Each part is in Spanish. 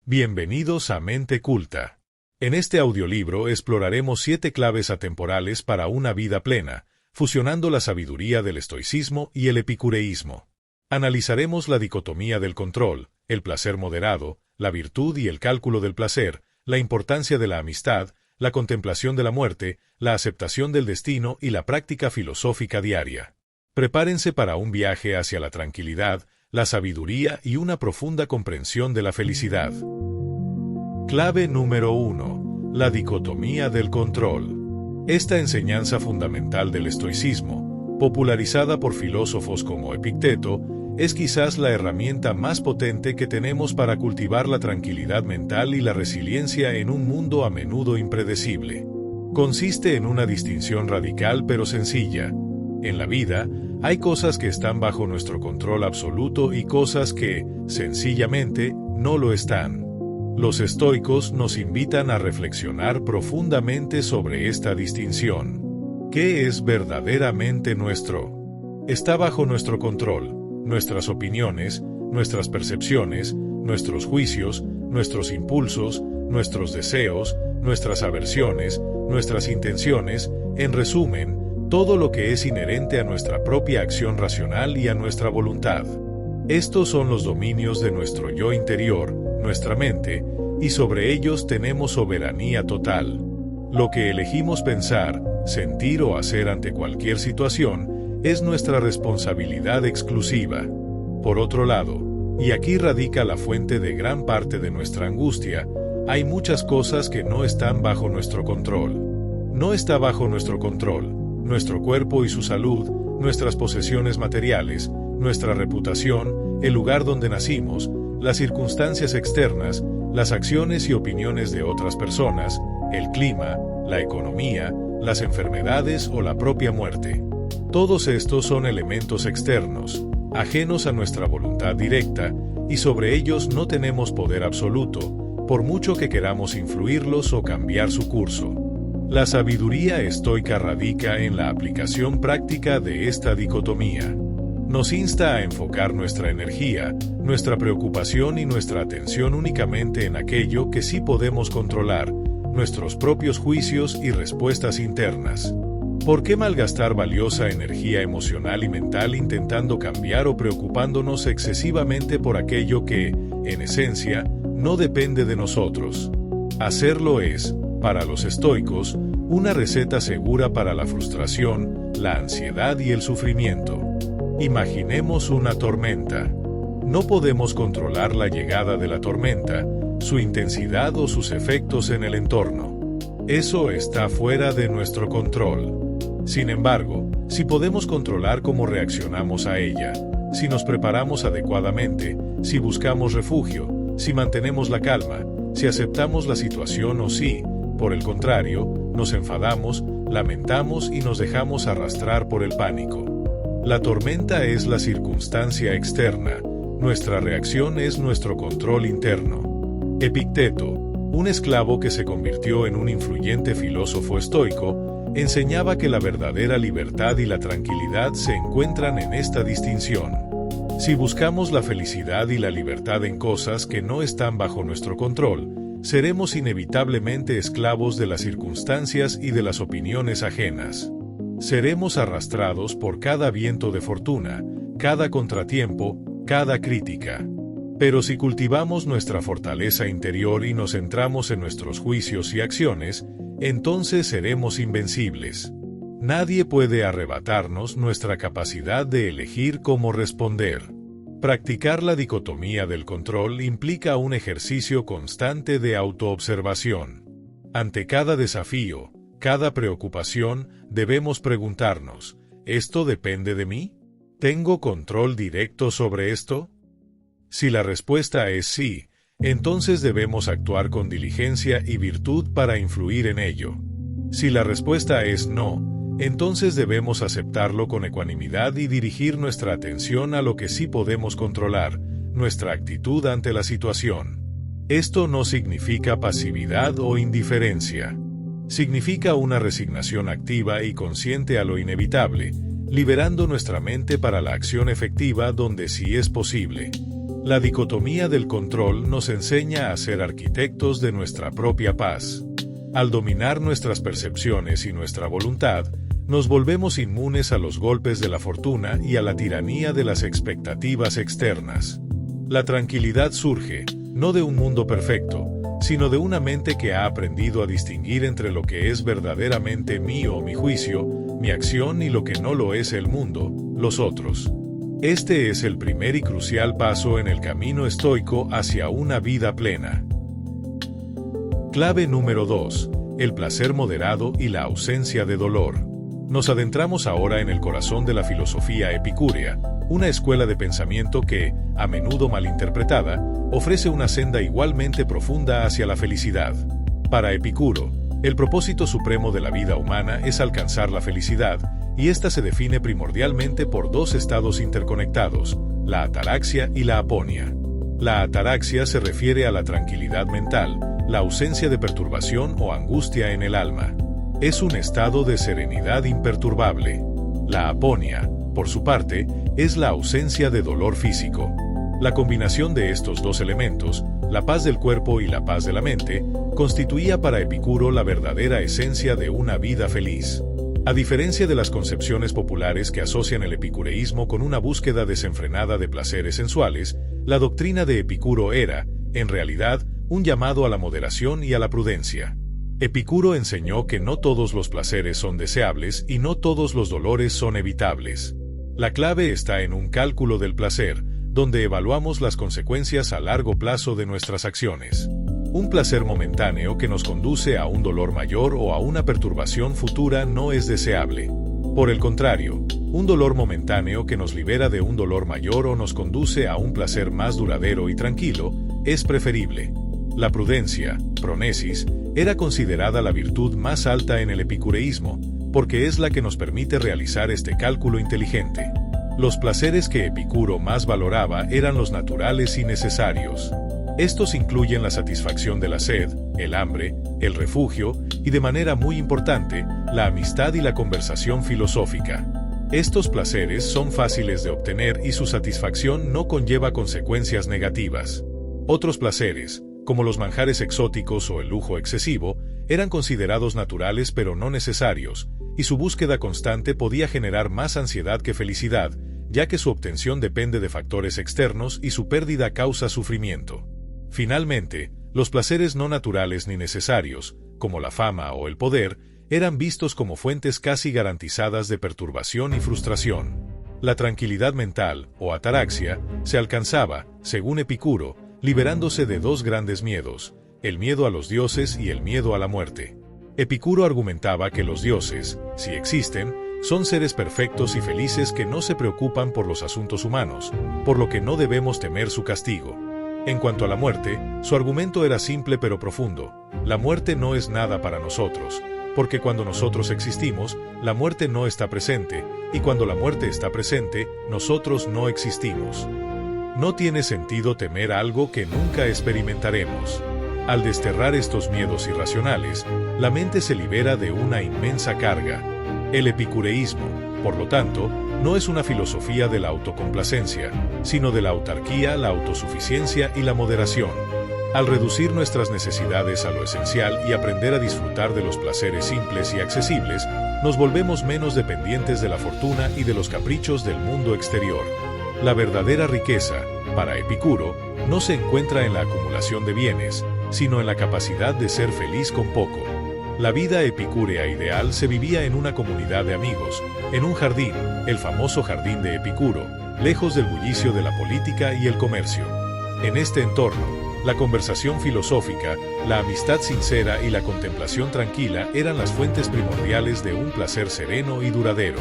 Bienvenidos a Mente Culta. En este audiolibro exploraremos 7 claves atemporales para una vida plena, fusionando la sabiduría del estoicismo y el epicureísmo. Analizaremos la dicotomía del control, el placer moderado, la virtud y el cálculo del placer, la importancia de la amistad, la contemplación de la muerte, la aceptación del destino y la práctica filosófica diaria. Prepárense para un viaje hacia la tranquilidad, la sabiduría y una profunda comprensión de la felicidad. Clave número 1. La dicotomía del control. Esta enseñanza fundamental del estoicismo, popularizada por filósofos como Epicteto, es quizás la herramienta más potente que tenemos para cultivar la tranquilidad mental y la resiliencia en un mundo a menudo impredecible. Consiste en una distinción radical pero sencilla. En la vida, hay cosas que están bajo nuestro control absoluto y cosas que, sencillamente, no lo están. Los estoicos nos invitan a reflexionar profundamente sobre esta distinción. ¿Qué es verdaderamente nuestro? Está bajo nuestro control, nuestras opiniones, nuestras percepciones, nuestros juicios, nuestros impulsos, nuestros deseos, nuestras aversiones, nuestras intenciones, en resumen, todo lo que es inherente a nuestra propia acción racional y a nuestra voluntad. Estos son los dominios de nuestro yo interior, nuestra mente, y sobre ellos tenemos soberanía total. Lo que elegimos pensar, sentir o hacer ante cualquier situación es nuestra responsabilidad exclusiva. Por otro lado, y aquí radica la fuente de gran parte de nuestra angustia, hay muchas cosas que no están bajo nuestro control. No está bajo nuestro control nuestro cuerpo y su salud, nuestras posesiones materiales, nuestra reputación, el lugar donde nacimos, las circunstancias externas, las acciones y opiniones de otras personas, el clima, la economía, las enfermedades o la propia muerte. Todos estos son elementos externos, ajenos a nuestra voluntad directa, y sobre ellos no tenemos poder absoluto, por mucho que queramos influirlos o cambiar su curso. La sabiduría estoica radica en la aplicación práctica de esta dicotomía. Nos insta a enfocar nuestra energía, nuestra preocupación y nuestra atención únicamente en aquello que sí podemos controlar, nuestros propios juicios y respuestas internas. ¿Por qué malgastar valiosa energía emocional y mental intentando cambiar o preocupándonos excesivamente por aquello que, en esencia, no depende de nosotros? Hacerlo es, para los estoicos, una receta segura para la frustración, la ansiedad y el sufrimiento. Imaginemos una tormenta. No podemos controlar la llegada de la tormenta, su intensidad o sus efectos en el entorno. Eso está fuera de nuestro control. Sin embargo, si podemos controlar cómo reaccionamos a ella, si nos preparamos adecuadamente, si buscamos refugio, si mantenemos la calma, si aceptamos la situación o si, por el contrario, nos enfadamos, lamentamos y nos dejamos arrastrar por el pánico. La tormenta es la circunstancia externa, nuestra reacción es nuestro control interno. Epicteto, un esclavo que se convirtió en un influyente filósofo estoico, enseñaba que la verdadera libertad y la tranquilidad se encuentran en esta distinción. Si buscamos la felicidad y la libertad en cosas que no están bajo nuestro control, seremos inevitablemente esclavos de las circunstancias y de las opiniones ajenas. Seremos arrastrados por cada viento de fortuna, cada contratiempo, cada crítica. Pero si cultivamos nuestra fortaleza interior y nos centramos en nuestros juicios y acciones, entonces seremos invencibles. Nadie puede arrebatarnos nuestra capacidad de elegir cómo responder. Practicar la dicotomía del control implica un ejercicio constante de autoobservación. Ante cada desafío, cada preocupación, debemos preguntarnos, ¿esto depende de mí? ¿Tengo control directo sobre esto? Si la respuesta es sí, entonces debemos actuar con diligencia y virtud para influir en ello. Si la respuesta es no, entonces debemos aceptarlo con ecuanimidad y dirigir nuestra atención a lo que sí podemos controlar, nuestra actitud ante la situación. Esto no significa pasividad o indiferencia. Significa una resignación activa y consciente a lo inevitable, liberando nuestra mente para la acción efectiva donde sí es posible. La dicotomía del control nos enseña a ser arquitectos de nuestra propia paz. Al dominar nuestras percepciones y nuestra voluntad, nos volvemos inmunes a los golpes de la fortuna y a la tiranía de las expectativas externas. La tranquilidad surge, no de un mundo perfecto, sino de una mente que ha aprendido a distinguir entre lo que es verdaderamente mío o mi juicio, mi acción y lo que no lo es el mundo, los otros. Este es el primer y crucial paso en el camino estoico hacia una vida plena. Clave número 2. El placer moderado y la ausencia de dolor. Nos adentramos ahora en el corazón de la filosofía epicúrea, una escuela de pensamiento que, a menudo malinterpretada, ofrece una senda igualmente profunda hacia la felicidad. Para Epicuro, el propósito supremo de la vida humana es alcanzar la felicidad, y esta se define primordialmente por dos estados interconectados, la ataraxia y la aponia. La ataraxia se refiere a la tranquilidad mental, la ausencia de perturbación o angustia en el alma. Es un estado de serenidad imperturbable. La aponia, por su parte, es la ausencia de dolor físico. La combinación de estos dos elementos, la paz del cuerpo y la paz de la mente, constituía para Epicuro la verdadera esencia de una vida feliz. A diferencia de las concepciones populares que asocian el epicureísmo con una búsqueda desenfrenada de placeres sensuales, la doctrina de Epicuro era, en realidad, un llamado a la moderación y a la prudencia. Epicuro enseñó que no todos los placeres son deseables y no todos los dolores son evitables. La clave está en un cálculo del placer, donde evaluamos las consecuencias a largo plazo de nuestras acciones. Un placer momentáneo que nos conduce a un dolor mayor o a una perturbación futura no es deseable. Por el contrario, un dolor momentáneo que nos libera de un dolor mayor o nos conduce a un placer más duradero y tranquilo, es preferible. La prudencia, pronesis, era considerada la virtud más alta en el epicureísmo, porque es la que nos permite realizar este cálculo inteligente. Los placeres que Epicuro más valoraba eran los naturales y necesarios. Estos incluyen la satisfacción de la sed, el hambre, el refugio y, de manera muy importante, la amistad y la conversación filosófica. Estos placeres son fáciles de obtener y su satisfacción no conlleva consecuencias negativas. Otros placeres, como los manjares exóticos o el lujo excesivo, eran considerados naturales pero no necesarios, y su búsqueda constante podía generar más ansiedad que felicidad, ya que su obtención depende de factores externos y su pérdida causa sufrimiento. Finalmente, los placeres no naturales ni necesarios, como la fama o el poder, eran vistos como fuentes casi garantizadas de perturbación y frustración. La tranquilidad mental, o ataraxia, se alcanzaba, según Epicuro, liberándose de dos grandes miedos, el miedo a los dioses y el miedo a la muerte. Epicuro argumentaba que los dioses, si existen, son seres perfectos y felices que no se preocupan por los asuntos humanos, por lo que no debemos temer su castigo. En cuanto a la muerte, su argumento era simple pero profundo. La muerte no es nada para nosotros, porque cuando nosotros existimos, la muerte no está presente, y cuando la muerte está presente, nosotros no existimos. No tiene sentido temer algo que nunca experimentaremos. Al desterrar estos miedos irracionales, la mente se libera de una inmensa carga. El epicureísmo, por lo tanto, no es una filosofía de la autocomplacencia, sino de la autarquía, la autosuficiencia y la moderación. Al reducir nuestras necesidades a lo esencial y aprender a disfrutar de los placeres simples y accesibles, nos volvemos menos dependientes de la fortuna y de los caprichos del mundo exterior. La verdadera riqueza, para Epicuro, no se encuentra en la acumulación de bienes, sino en la capacidad de ser feliz con poco. La vida epicúrea ideal se vivía en una comunidad de amigos, en un jardín, el famoso jardín de Epicuro, lejos del bullicio de la política y el comercio. En este entorno, la conversación filosófica, la amistad sincera y la contemplación tranquila eran las fuentes primordiales de un placer sereno y duradero.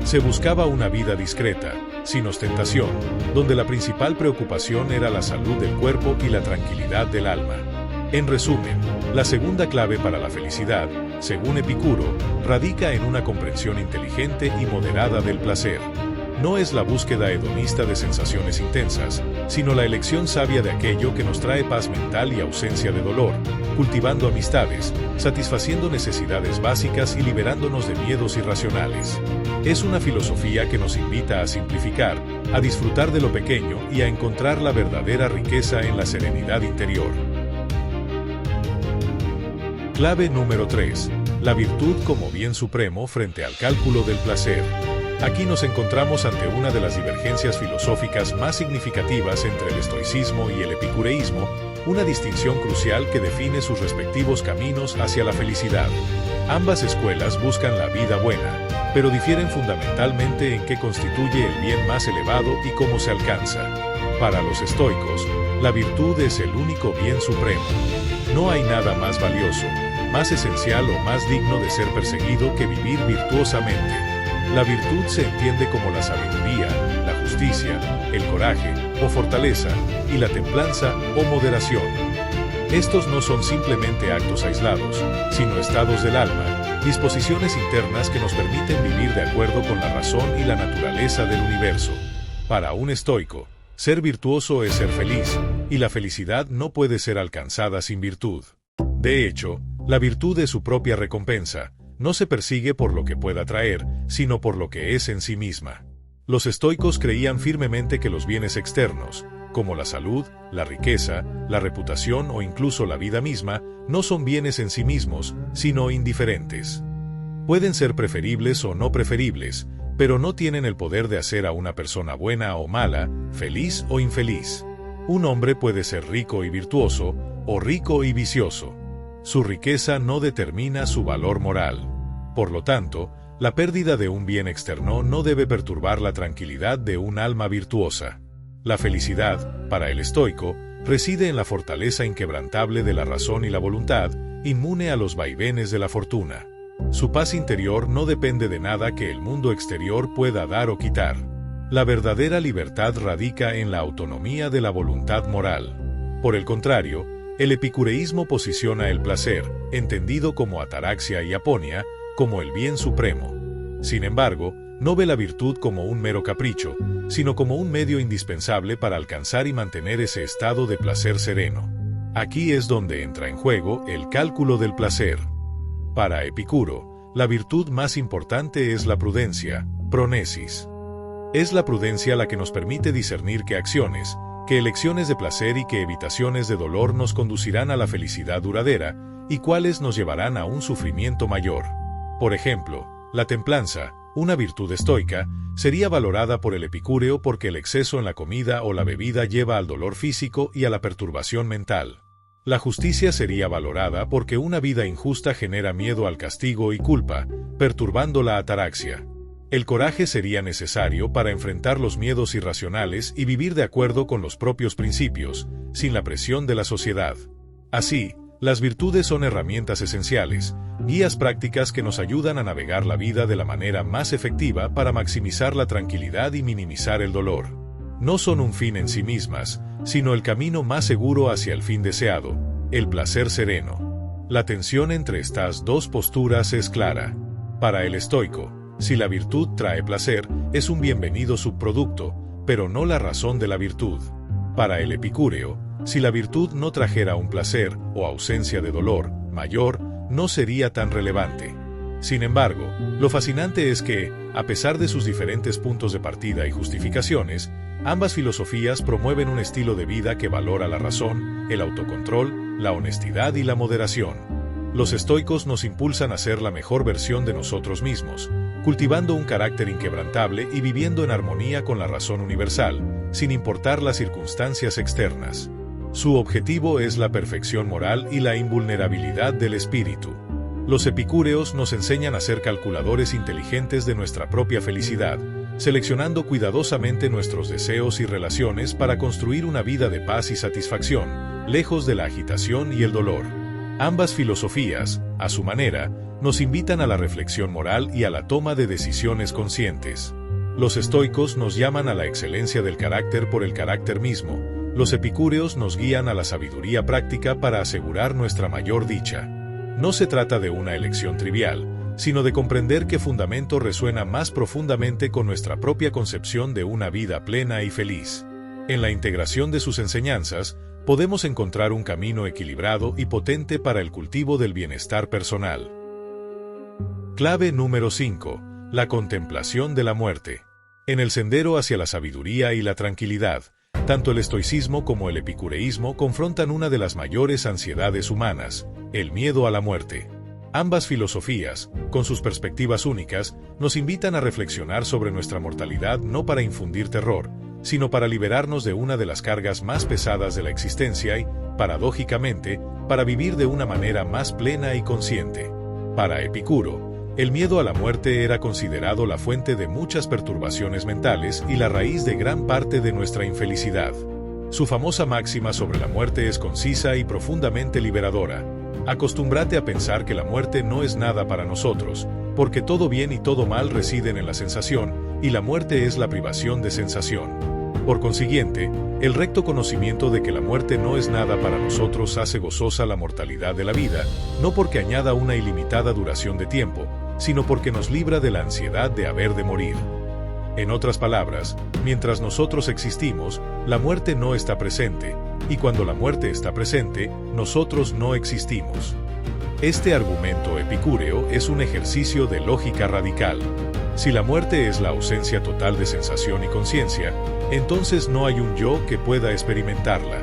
Se buscaba una vida discreta, sin ostentación, donde la principal preocupación era la salud del cuerpo y la tranquilidad del alma. En resumen, la segunda clave para la felicidad, según Epicuro, radica en una comprensión inteligente y moderada del placer. No es la búsqueda hedonista de sensaciones intensas, sino la elección sabia de aquello que nos trae paz mental y ausencia de dolor, cultivando amistades, satisfaciendo necesidades básicas y liberándonos de miedos irracionales. Es una filosofía que nos invita a simplificar, a disfrutar de lo pequeño y a encontrar la verdadera riqueza en la serenidad interior. Clave número 3. La virtud como bien supremo frente al cálculo del placer. Aquí nos encontramos ante una de las divergencias filosóficas más significativas entre el estoicismo y el epicureísmo, una distinción crucial que define sus respectivos caminos hacia la felicidad. Ambas escuelas buscan la vida buena, pero difieren fundamentalmente en qué constituye el bien más elevado y cómo se alcanza. Para los estoicos, la virtud es el único bien supremo. No hay nada más valioso, más esencial o más digno de ser perseguido que vivir virtuosamente. La virtud se entiende como la sabiduría, la justicia, el coraje o fortaleza, y la templanza o moderación. Estos no son simplemente actos aislados, sino estados del alma, disposiciones internas que nos permiten vivir de acuerdo con la razón y la naturaleza del universo. Para un estoico, ser virtuoso es ser feliz, y la felicidad no puede ser alcanzada sin virtud. De hecho, la virtud es su propia recompensa. No se persigue por lo que pueda traer, sino por lo que es en sí misma. Los estoicos creían firmemente que los bienes externos, como la salud, la riqueza, la reputación o incluso la vida misma, no son bienes en sí mismos, sino indiferentes. Pueden ser preferibles o no preferibles, pero no tienen el poder de hacer a una persona buena o mala, feliz o infeliz. Un hombre puede ser rico y virtuoso, o rico y vicioso. Su riqueza no determina su valor moral. Por lo tanto, la pérdida de un bien externo no debe perturbar la tranquilidad de un alma virtuosa. La felicidad, para el estoico, reside en la fortaleza inquebrantable de la razón y la voluntad, inmune a los vaivenes de la fortuna. Su paz interior no depende de nada que el mundo exterior pueda dar o quitar. La verdadera libertad radica en la autonomía de la voluntad moral. Por el contrario, el epicureísmo posiciona el placer, entendido como ataraxia y aponia, como el bien supremo. Sin embargo, no ve la virtud como un mero capricho, sino como un medio indispensable para alcanzar y mantener ese estado de placer sereno. Aquí es donde entra en juego el cálculo del placer. Para Epicuro, la virtud más importante es la prudencia, pronesis. Es la prudencia la que nos permite discernir qué acciones, qué elecciones de placer y qué evitaciones de dolor nos conducirán a la felicidad duradera, y cuáles nos llevarán a un sufrimiento mayor. Por ejemplo, la templanza, una virtud estoica, sería valorada por el epicúreo porque el exceso en la comida o la bebida lleva al dolor físico y a la perturbación mental. La justicia sería valorada porque una vida injusta genera miedo al castigo y culpa, perturbando la ataraxia. El coraje sería necesario para enfrentar los miedos irracionales y vivir de acuerdo con los propios principios, sin la presión de la sociedad. Así, las virtudes son herramientas esenciales, guías prácticas que nos ayudan a navegar la vida de la manera más efectiva para maximizar la tranquilidad y minimizar el dolor. No son un fin en sí mismas, sino el camino más seguro hacia el fin deseado, el placer sereno. La tensión entre estas dos posturas es clara. Para el estoico, si la virtud trae placer, es un bienvenido subproducto, pero no la razón de la virtud. Para el epicúreo, si la virtud no trajera un placer, o ausencia de dolor, mayor, no sería tan relevante. Sin embargo, lo fascinante es que, a pesar de sus diferentes puntos de partida y justificaciones, ambas filosofías promueven un estilo de vida que valora la razón, el autocontrol, la honestidad y la moderación. Los estoicos nos impulsan a ser la mejor versión de nosotros mismos, cultivando un carácter inquebrantable y viviendo en armonía con la razón universal, sin importar las circunstancias externas. Su objetivo es la perfección moral y la invulnerabilidad del espíritu. Los epicúreos nos enseñan a ser calculadores inteligentes de nuestra propia felicidad, seleccionando cuidadosamente nuestros deseos y relaciones para construir una vida de paz y satisfacción, lejos de la agitación y el dolor. Ambas filosofías, a su manera, nos invitan a la reflexión moral y a la toma de decisiones conscientes. Los estoicos nos llaman a la excelencia del carácter por el carácter mismo. Los epicúreos nos guían a la sabiduría práctica para asegurar nuestra mayor dicha. No se trata de una elección trivial, sino de comprender qué fundamento resuena más profundamente con nuestra propia concepción de una vida plena y feliz. En la integración de sus enseñanzas, podemos encontrar un camino equilibrado y potente para el cultivo del bienestar personal. Clave número 5. La contemplación de la muerte. En el sendero hacia la sabiduría y la tranquilidad, tanto el estoicismo como el epicureísmo confrontan una de las mayores ansiedades humanas, el miedo a la muerte. Ambas filosofías, con sus perspectivas únicas, nos invitan a reflexionar sobre nuestra mortalidad no para infundir terror, sino para liberarnos de una de las cargas más pesadas de la existencia y, paradójicamente, para vivir de una manera más plena y consciente. Para Epicuro, el miedo a la muerte era considerado la fuente de muchas perturbaciones mentales y la raíz de gran parte de nuestra infelicidad. Su famosa máxima sobre la muerte es concisa y profundamente liberadora. Acostúmbrate a pensar que la muerte no es nada para nosotros, porque todo bien y todo mal residen en la sensación, y la muerte es la privación de sensación. Por consiguiente, el recto conocimiento de que la muerte no es nada para nosotros hace gozosa la mortalidad de la vida, no porque añada una ilimitada duración de tiempo, sino porque nos libra de la ansiedad de haber de morir. En otras palabras, mientras nosotros existimos, la muerte no está presente, y cuando la muerte está presente, nosotros no existimos. Este argumento epicúreo es un ejercicio de lógica radical. Si la muerte es la ausencia total de sensación y conciencia, entonces no hay un yo que pueda experimentarla.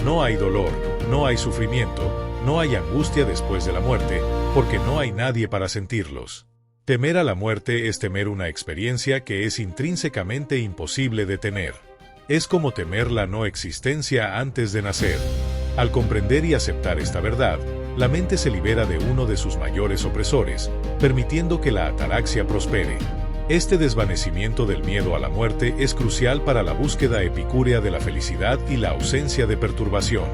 No hay dolor, no hay sufrimiento, no hay angustia después de la muerte, porque no hay nadie para sentirlos. Temer a la muerte es temer una experiencia que es intrínsecamente imposible de tener. Es como temer la no existencia antes de nacer. Al comprender y aceptar esta verdad, la mente se libera de uno de sus mayores opresores, permitiendo que la ataraxia prospere. Este desvanecimiento del miedo a la muerte es crucial para la búsqueda epicúrea de la felicidad y la ausencia de perturbación.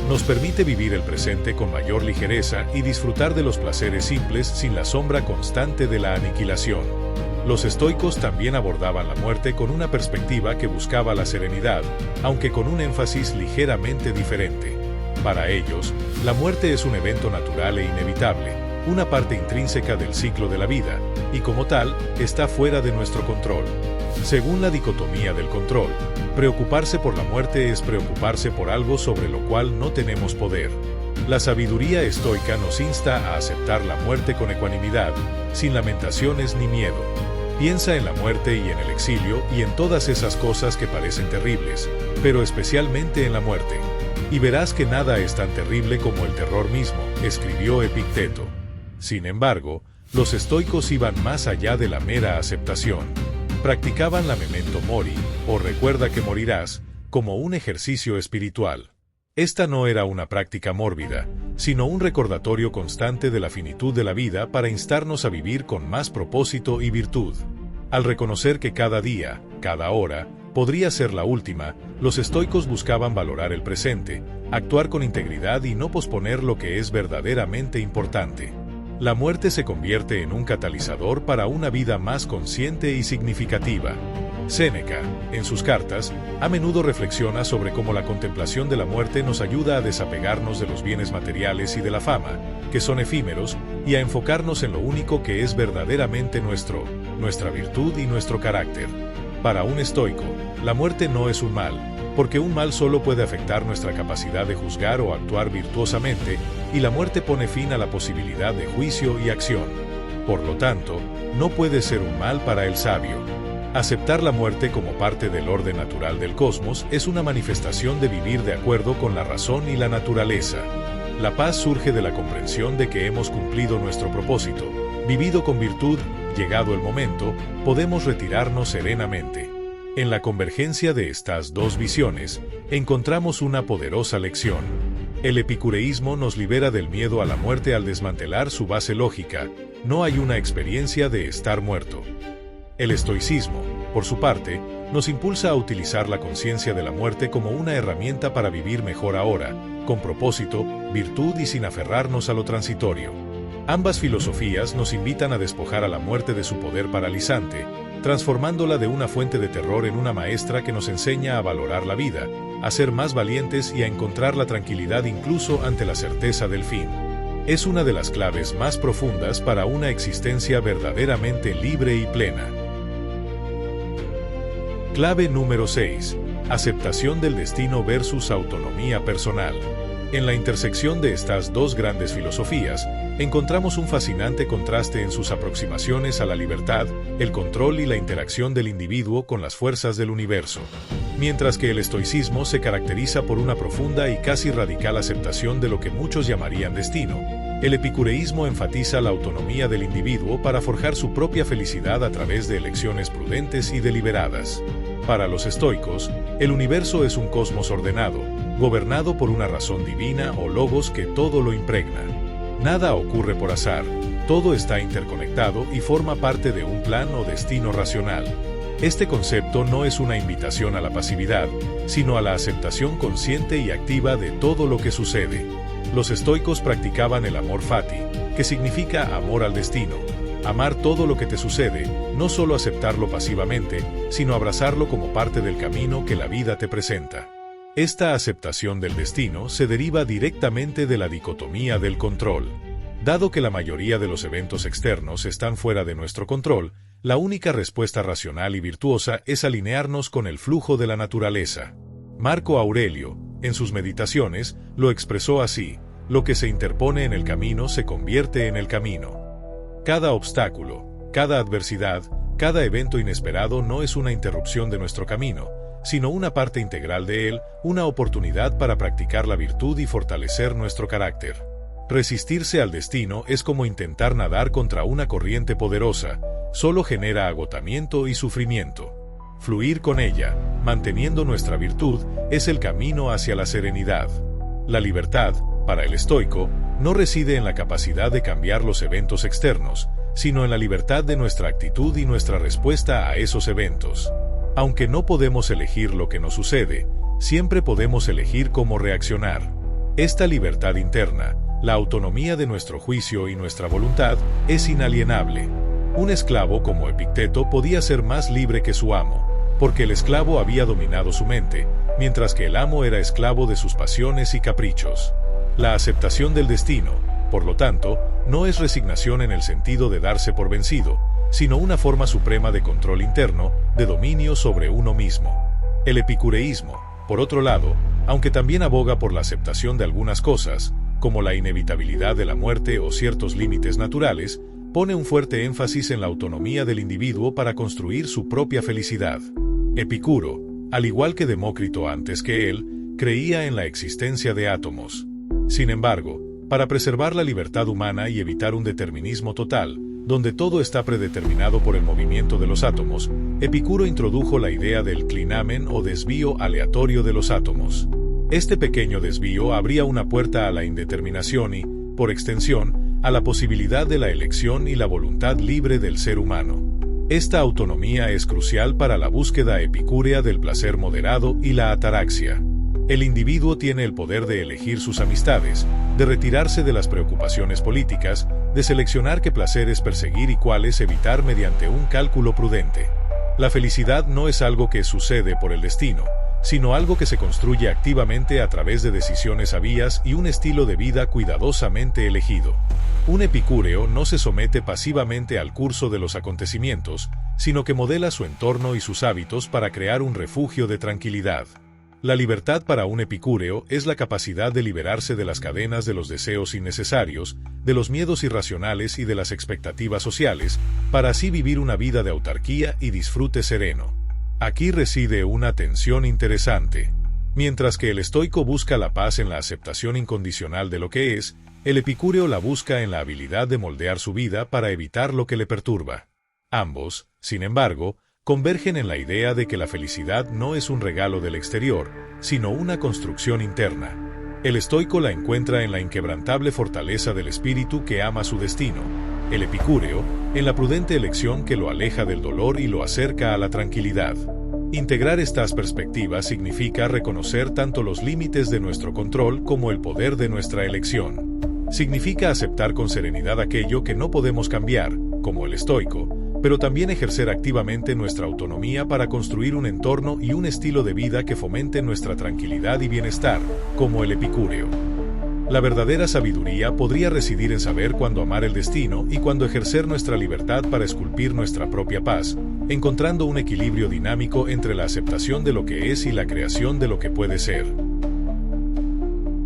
Nos permite vivir el presente con mayor ligereza y disfrutar de los placeres simples sin la sombra constante de la aniquilación. Los estoicos también abordaban la muerte con una perspectiva que buscaba la serenidad, aunque con un énfasis ligeramente diferente. Para ellos, la muerte es un evento natural e inevitable, una parte intrínseca del ciclo de la vida, y como tal, está fuera de nuestro control. Según la dicotomía del control, preocuparse por la muerte es preocuparse por algo sobre lo cual no tenemos poder. La sabiduría estoica nos insta a aceptar la muerte con ecuanimidad, sin lamentaciones ni miedo. Piensa en la muerte y en el exilio y en todas esas cosas que parecen terribles, pero especialmente en la muerte. Y verás que nada es tan terrible como el terror mismo, escribió Epicteto. Sin embargo, los estoicos iban más allá de la mera aceptación. Practicaban la memento mori, o recuerda que morirás, como un ejercicio espiritual. Esta no era una práctica mórbida, sino un recordatorio constante de la finitud de la vida para instarnos a vivir con más propósito y virtud. Al reconocer que cada día, cada hora, podría ser la última, los estoicos buscaban valorar el presente, actuar con integridad y no posponer lo que es verdaderamente importante. La muerte se convierte en un catalizador para una vida más consciente y significativa. Séneca, en sus cartas, a menudo reflexiona sobre cómo la contemplación de la muerte nos ayuda a desapegarnos de los bienes materiales y de la fama, que son efímeros, y a enfocarnos en lo único que es verdaderamente nuestra virtud y nuestro carácter. Para un estoico, la muerte no es un mal, porque un mal solo puede afectar nuestra capacidad de juzgar o actuar virtuosamente, y la muerte pone fin a la posibilidad de juicio y acción. Por lo tanto, no puede ser un mal para el sabio. Aceptar la muerte como parte del orden natural del cosmos es una manifestación de vivir de acuerdo con la razón y la naturaleza. La paz surge de la comprensión de que hemos cumplido nuestro propósito, vivido con virtud, llegado el momento, podemos retirarnos serenamente. En la convergencia de estas dos visiones, encontramos una poderosa lección. El epicureísmo nos libera del miedo a la muerte al desmantelar su base lógica, no hay una experiencia de estar muerto. El estoicismo, por su parte, nos impulsa a utilizar la conciencia de la muerte como una herramienta para vivir mejor ahora, con propósito, virtud y sin aferrarnos a lo transitorio. Ambas filosofías nos invitan a despojar a la muerte de su poder paralizante, transformándola de una fuente de terror en una maestra que nos enseña a valorar la vida, a ser más valientes y a encontrar la tranquilidad incluso ante la certeza del fin. Es una de las claves más profundas para una existencia verdaderamente libre y plena. Clave número 6. Aceptación del destino versus autonomía personal. En la intersección de estas dos grandes filosofías, encontramos un fascinante contraste en sus aproximaciones a la libertad, el control y la interacción del individuo con las fuerzas del universo. Mientras que el estoicismo se caracteriza por una profunda y casi radical aceptación de lo que muchos llamarían destino, el epicureísmo enfatiza la autonomía del individuo para forjar su propia felicidad a través de elecciones prudentes y deliberadas. Para los estoicos, el universo es un cosmos ordenado, gobernado por una razón divina o logos que todo lo impregna. Nada ocurre por azar, todo está interconectado y forma parte de un plan o destino racional. Este concepto no es una invitación a la pasividad, sino a la aceptación consciente y activa de todo lo que sucede. Los estoicos practicaban el amor fati, que significa amor al destino. Amar todo lo que te sucede, no solo aceptarlo pasivamente, sino abrazarlo como parte del camino que la vida te presenta. Esta aceptación del destino se deriva directamente de la dicotomía del control. Dado que la mayoría de los eventos externos están fuera de nuestro control, la única respuesta racional y virtuosa es alinearnos con el flujo de la naturaleza. Marco Aurelio, en sus meditaciones, lo expresó así: lo que se interpone en el camino se convierte en el camino. Cada obstáculo, cada adversidad, cada evento inesperado no es una interrupción de nuestro camino, sino una parte integral de él, una oportunidad para practicar la virtud y fortalecer nuestro carácter. Resistirse al destino es como intentar nadar contra una corriente poderosa, solo genera agotamiento y sufrimiento. Fluir con ella, manteniendo nuestra virtud, es el camino hacia la serenidad. La libertad, para el estoico, no reside en la capacidad de cambiar los eventos externos, sino en la libertad de nuestra actitud y nuestra respuesta a esos eventos. Aunque no podemos elegir lo que nos sucede, siempre podemos elegir cómo reaccionar. Esta libertad interna, la autonomía de nuestro juicio y nuestra voluntad, es inalienable. Un esclavo como Epicteto podía ser más libre que su amo, porque el esclavo había dominado su mente, mientras que el amo era esclavo de sus pasiones y caprichos. La aceptación del destino, por lo tanto, no es resignación en el sentido de darse por vencido, sino una forma suprema de control interno, de dominio sobre uno mismo. El epicureísmo, por otro lado, aunque también aboga por la aceptación de algunas cosas, como la inevitabilidad de la muerte o ciertos límites naturales, pone un fuerte énfasis en la autonomía del individuo para construir su propia felicidad. Epicuro, al igual que Demócrito antes que él, creía en la existencia de átomos. Sin embargo, para preservar la libertad humana y evitar un determinismo total, donde todo está predeterminado por el movimiento de los átomos, Epicuro introdujo la idea del clinamen o desvío aleatorio de los átomos. Este pequeño desvío abría una puerta a la indeterminación y, por extensión, a la posibilidad de la elección y la voluntad libre del ser humano. Esta autonomía es crucial para la búsqueda epicúrea del placer moderado y la ataraxia. El individuo tiene el poder de elegir sus amistades, de retirarse de las preocupaciones políticas, de seleccionar qué placeres perseguir y cuáles evitar mediante un cálculo prudente. La felicidad no es algo que sucede por el destino, sino algo que se construye activamente a través de decisiones sabias y un estilo de vida cuidadosamente elegido. Un epicúreo no se somete pasivamente al curso de los acontecimientos, sino que modela su entorno y sus hábitos para crear un refugio de tranquilidad. La libertad para un epicúreo es la capacidad de liberarse de las cadenas de los deseos innecesarios, de los miedos irracionales y de las expectativas sociales, para así vivir una vida de autarquía y disfrute sereno. Aquí reside una tensión interesante. Mientras que el estoico busca la paz en la aceptación incondicional de lo que es, el epicúreo la busca en la habilidad de moldear su vida para evitar lo que le perturba. Ambos, sin embargo, convergen en la idea de que la felicidad no es un regalo del exterior, sino una construcción interna. El estoico la encuentra en la inquebrantable fortaleza del espíritu que ama su destino, el epicúreo, en la prudente elección que lo aleja del dolor y lo acerca a la tranquilidad. Integrar estas perspectivas significa reconocer tanto los límites de nuestro control como el poder de nuestra elección. Significa aceptar con serenidad aquello que no podemos cambiar, como el estoico, pero también ejercer activamente nuestra autonomía para construir un entorno y un estilo de vida que fomente nuestra tranquilidad y bienestar, como el epicúreo. La verdadera sabiduría podría residir en saber cuándo amar el destino y cuándo ejercer nuestra libertad para esculpir nuestra propia paz, encontrando un equilibrio dinámico entre la aceptación de lo que es y la creación de lo que puede ser.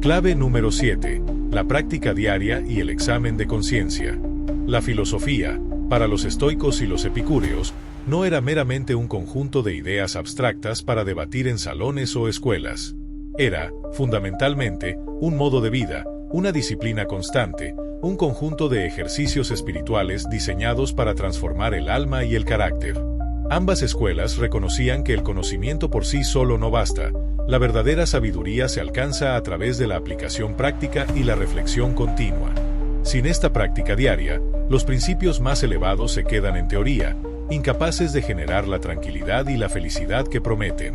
Clave número 7. La práctica diaria y el examen de conciencia. La filosofía, para los estoicos y los epicúreos, no era meramente un conjunto de ideas abstractas para debatir en salones o escuelas. Era, fundamentalmente, un modo de vida, una disciplina constante, un conjunto de ejercicios espirituales diseñados para transformar el alma y el carácter. Ambas escuelas reconocían que el conocimiento por sí solo no basta. La verdadera sabiduría se alcanza a través de la aplicación práctica y la reflexión continua. Sin esta práctica diaria, los principios más elevados se quedan en teoría, incapaces de generar la tranquilidad y la felicidad que prometen.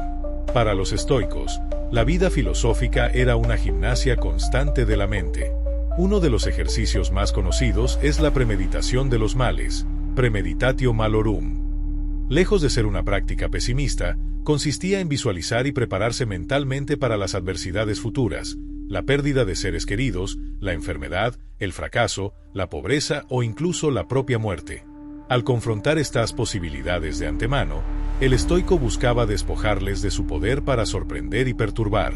Para los estoicos, la vida filosófica era una gimnasia constante de la mente. Uno de los ejercicios más conocidos es la premeditación de los males, premeditatio malorum. Lejos de ser una práctica pesimista, consistía en visualizar y prepararse mentalmente para las adversidades futuras, la pérdida de seres queridos, la enfermedad, el fracaso, la pobreza o incluso la propia muerte. Al confrontar estas posibilidades de antemano, el estoico buscaba despojarles de su poder para sorprender y perturbar.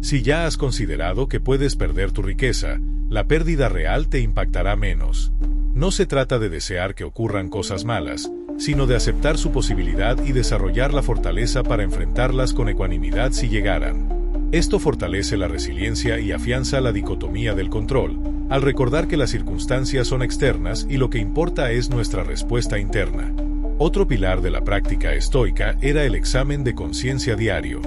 Si ya has considerado que puedes perder tu riqueza, la pérdida real te impactará menos. No se trata de desear que ocurran cosas malas, sino de aceptar su posibilidad y desarrollar la fortaleza para enfrentarlas con ecuanimidad si llegaran. Esto fortalece la resiliencia y afianza la dicotomía del control, al recordar que las circunstancias son externas y lo que importa es nuestra respuesta interna. Otro pilar de la práctica estoica era el examen de conciencia diario.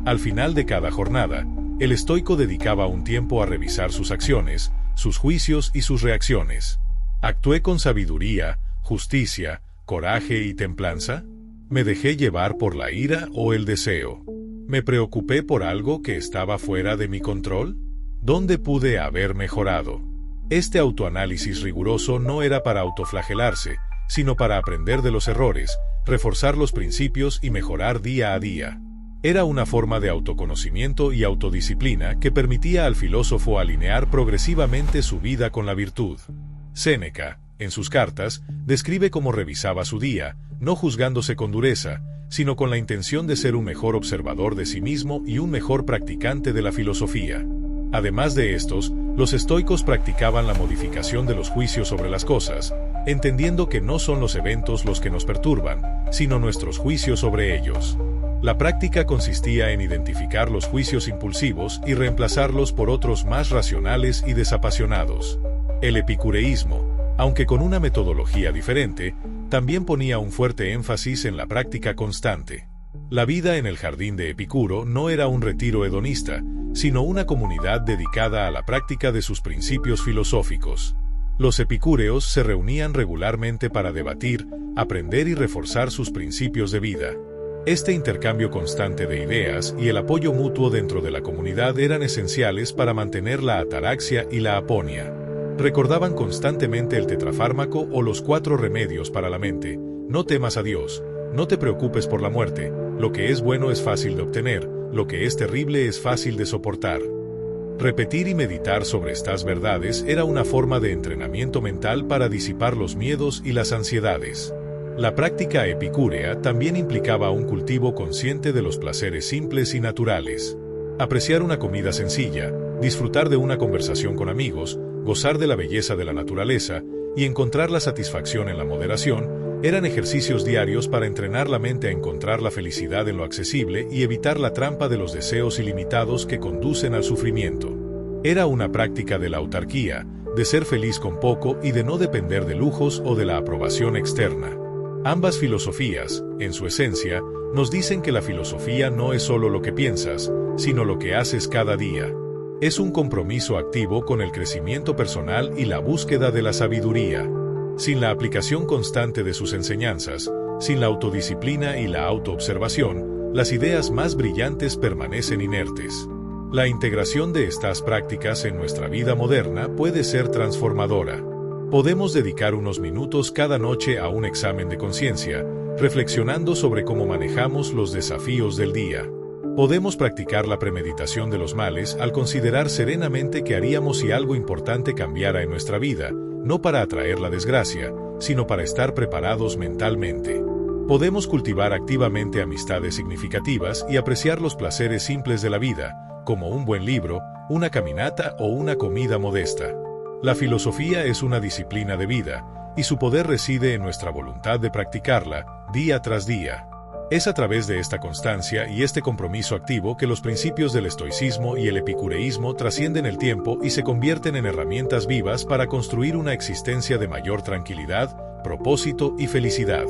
Al final de cada jornada, el estoico dedicaba un tiempo a revisar sus acciones, sus juicios y sus reacciones. ¿Actué con sabiduría, justicia, coraje y templanza? ¿Me dejé llevar por la ira o el deseo? ¿Me preocupé por algo que estaba fuera de mi control? ¿Dónde pude haber mejorado? Este autoanálisis riguroso no era para autoflagelarse, sino para aprender de los errores, reforzar los principios y mejorar día a día. Era una forma de autoconocimiento y autodisciplina que permitía al filósofo alinear progresivamente su vida con la virtud. Séneca, en sus cartas, describe cómo revisaba su día, no juzgándose con dureza, sino con la intención de ser un mejor observador de sí mismo y un mejor practicante de la filosofía. Además de estos, los estoicos practicaban la modificación de los juicios sobre las cosas, entendiendo que no son los eventos los que nos perturban, sino nuestros juicios sobre ellos. La práctica consistía en identificar los juicios impulsivos y reemplazarlos por otros más racionales y desapasionados. El epicureísmo, aunque con una metodología diferente, también ponía un fuerte énfasis en la práctica constante. La vida en el jardín de Epicuro no era un retiro hedonista, sino una comunidad dedicada a la práctica de sus principios filosóficos. Los epicúreos se reunían regularmente para debatir, aprender y reforzar sus principios de vida. Este intercambio constante de ideas y el apoyo mutuo dentro de la comunidad eran esenciales para mantener la ataraxia y la aponia. Recordaban constantemente el tetrafármaco o los 4 remedios para la mente: no temas a Dios, no te preocupes por la muerte, lo que es bueno es fácil de obtener, lo que es terrible es fácil de soportar. Repetir y meditar sobre estas verdades era una forma de entrenamiento mental para disipar los miedos y las ansiedades. La práctica epicúrea también implicaba un cultivo consciente de los placeres simples y naturales. Apreciar una comida sencilla, disfrutar de una conversación con amigos, gozar de la belleza de la naturaleza y encontrar la satisfacción en la moderación eran ejercicios diarios para entrenar la mente a encontrar la felicidad en lo accesible y evitar la trampa de los deseos ilimitados que conducen al sufrimiento. Era una práctica de la autarquía, de ser feliz con poco y de no depender de lujos o de la aprobación externa. Ambas filosofías, en su esencia, nos dicen que la filosofía no es solo lo que piensas, sino lo que haces cada día. Es un compromiso activo con el crecimiento personal y la búsqueda de la sabiduría. Sin la aplicación constante de sus enseñanzas, sin la autodisciplina y la autoobservación, las ideas más brillantes permanecen inertes. La integración de estas prácticas en nuestra vida moderna puede ser transformadora. Podemos dedicar unos minutos cada noche a un examen de conciencia, reflexionando sobre cómo manejamos los desafíos del día. Podemos practicar la premeditación de los males al considerar serenamente qué haríamos si algo importante cambiara en nuestra vida, no para atraer la desgracia, sino para estar preparados mentalmente. Podemos cultivar activamente amistades significativas y apreciar los placeres simples de la vida, como un buen libro, una caminata o una comida modesta. La filosofía es una disciplina de vida, y su poder reside en nuestra voluntad de practicarla, día tras día. Es a través de esta constancia y este compromiso activo que los principios del estoicismo y el epicureísmo trascienden el tiempo y se convierten en herramientas vivas para construir una existencia de mayor tranquilidad, propósito y felicidad.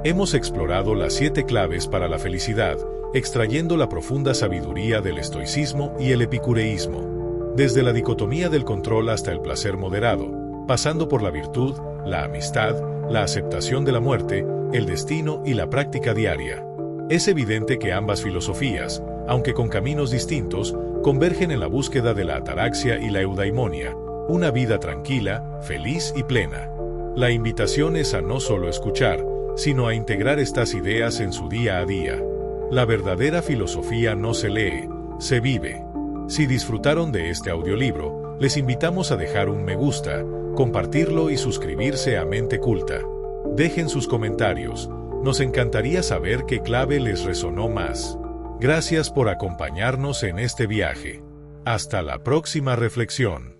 Hemos explorado las 7 claves para la felicidad, extrayendo la profunda sabiduría del estoicismo y el epicureísmo. Desde la dicotomía del control hasta el placer moderado, pasando por la virtud, la amistad, la aceptación de la muerte, el destino y la práctica diaria. Es evidente que ambas filosofías, aunque con caminos distintos, convergen en la búsqueda de la ataraxia y la eudaimonia, una vida tranquila, feliz y plena. La invitación es a no solo escuchar, sino a integrar estas ideas en su día a día. La verdadera filosofía no se lee, se vive. Si disfrutaron de este audiolibro, les invitamos a dejar un me gusta, compartirlo y suscribirse a Mente Culta. Dejen sus comentarios, nos encantaría saber qué clave les resonó más. Gracias por acompañarnos en este viaje. Hasta la próxima reflexión.